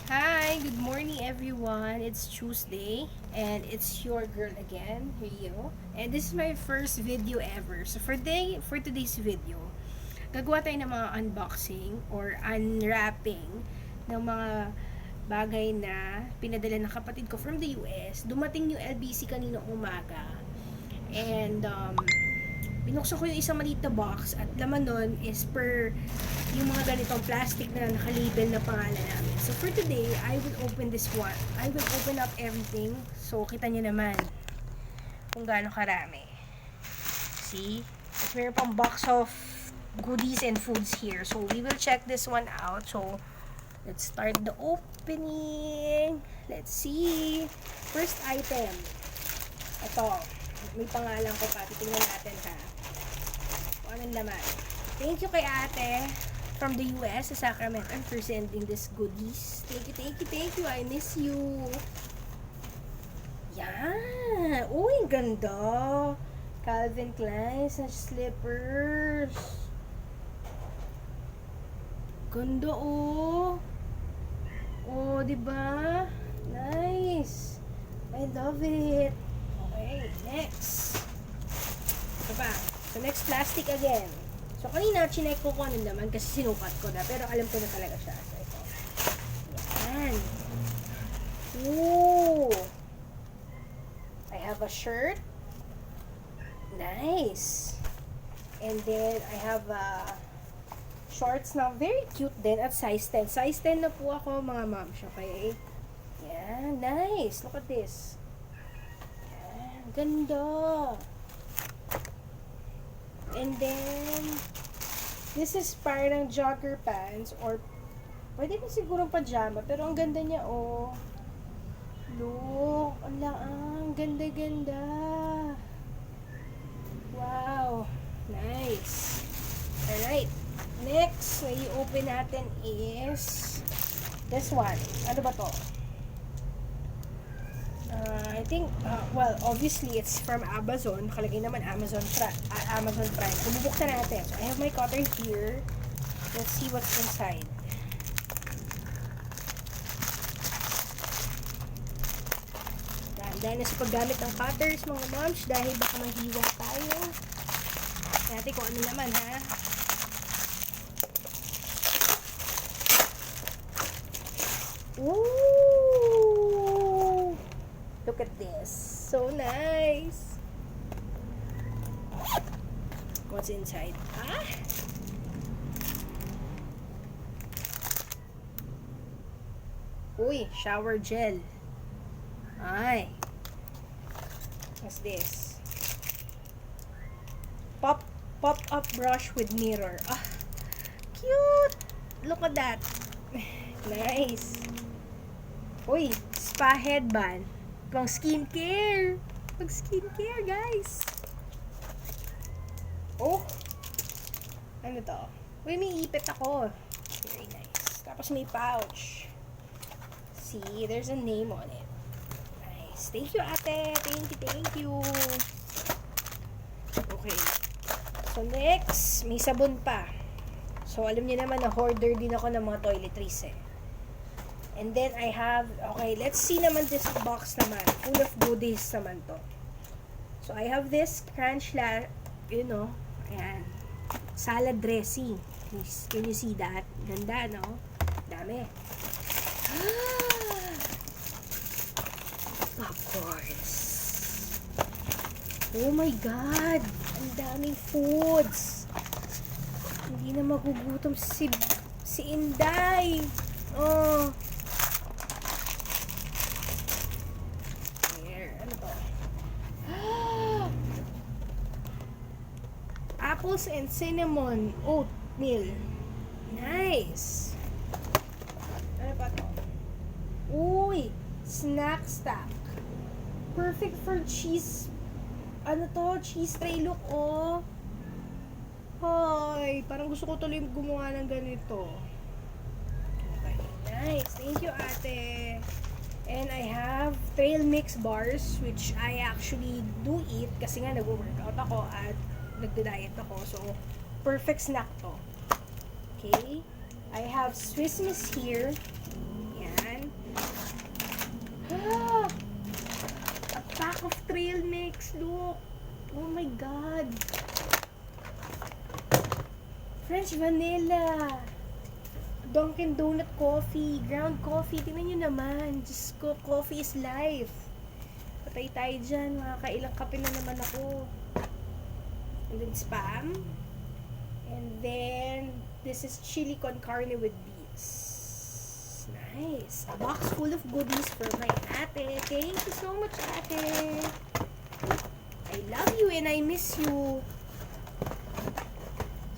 Hi, good morning everyone. It's Tuesday and it's your girl again, Rio. And this is my first video ever. So for today's video, gagawa tayo ng mga unboxing or unwrapping ng mga bagay na pinadala ng kapatid ko from the US. Dumating yung LBC kanina umaga. And binuksan ko yung isang maliit na box at laman nun is per yung mga ganitong plastic na nakalabel na pangalan namin. So for today, I will open this one. I will open up everything. So kita nyo naman kung gaano karami. See? At meron pang box of goodies and foods here. So we will check this one out. So let's start the opening. Let's see. First item. Ito. May pangalan ko pa. Titingnan natin ha. Kung anong laman. Thank you kay ate from the US sa Sacramento for sending this goodies. Thank you. I miss you. Yan. Uy, ganda. Calvin Klein sa slippers. Ganda oh. Oh, diba? Nice. I love it. Okay, next. Ito pa. So, next plastic again. So, kanina, chinek ko kung ano naman kasi sinukat ko na. Pero alam ko na talaga siya. So, ito. Yan. Ooh. I have a shirt. Nice. And then, I have shorts na very cute din at size 10. Size 10 na po ako, mga moms. Okay? Yan. Nice. Look at this. Yan. Ganda. And then, this is parang jogger pants or pwede ko siguro pajama pero ang ganda niya oh. Look, ang ganda-ganda. Wow, nice. Alright, next na i-open natin is this one. Ano ba to? I think, well, obviously, it's from Amazon. Nakalagay naman Amazon Prime. So, bubuksan natin. So, I have my cutter here. Let's see what's inside. Dahil na sa paggamit ng cutters, mga moms, dahil baka mahiwa tayo. Natin kung ano naman, ha? Ooh! Look at this. So nice. What's inside? Ah? Uy, shower gel. Ay. What's this? Pop-up brush with mirror. Ah, cute. Look at that. Nice. Uy, spa headband. Pang skincare. Pang skincare, guys. Oh. Ano to? Uy, may ipit ako. Very nice. Tapos may pouch. See, there's a name on it. Nice. Thank you, ate. Thank you. Okay. So, next, may sabon pa. So, alam niyo naman na hoarder din ako ng mga toiletries eh. And then, I have, okay, let's see naman this box naman. Full of goodies naman to. So, I have this crunch, you know, ayan, salad dressing. Can you see that? Ganda, no? Dami. Popcorns. Oh my God! Ang daming foods. Hindi na magugutom si Inday. Oh. Apples and cinnamon oatmeal. Nice. Ano pa to? Uy, snack stack. Perfect for cheese. Ano to? Cheese tray look, oh. Hoy, parang gusto ko tuloy gumawa ng ganito. Okay, nice. Thank you, ate. And I have trail mix bars, which I actually do eat kasi nga nag-workout ako at nagda-diet ako. So, perfect snack to. Okay. I have Swiss Miss here. Yan. trail mix. Look. Oh my God. French vanilla. Dunkin' Donut coffee. Ground coffee. Tingnan nyo naman. Diyos ko, coffee is life. Patay tayo dyan. Makakailang kape na naman ako. And then spam. And then, this is chili con carne with beans. Nice. A box full of goodies for my ate. Thank you so much, ate. I love you and I miss you.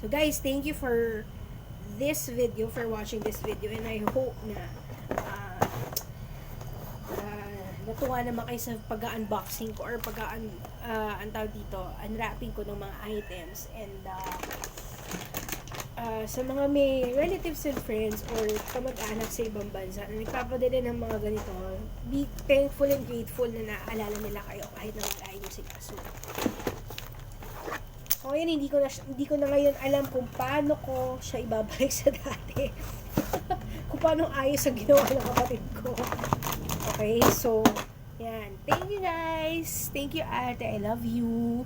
So guys, thank you for this video, for watching this video, and I hope na natuwa naman kayo sa pag-unboxing ko or ang tawag dito, unwrapping ko ng mga items. And sa mga may relatives and friends or kamag-anak sa ibang bansa na nagpapadala ng mga ganito, be thankful and grateful na naaalala nila kayo kahit na malayo sila. So ngayon, hindi ko na ngayon alam kung paano ko siya ibabalik sa dati. Kung paano ayos ang ginawa ng kapatid ko. Okay, so yan. Thank you guys. Thank you, ate. I love you.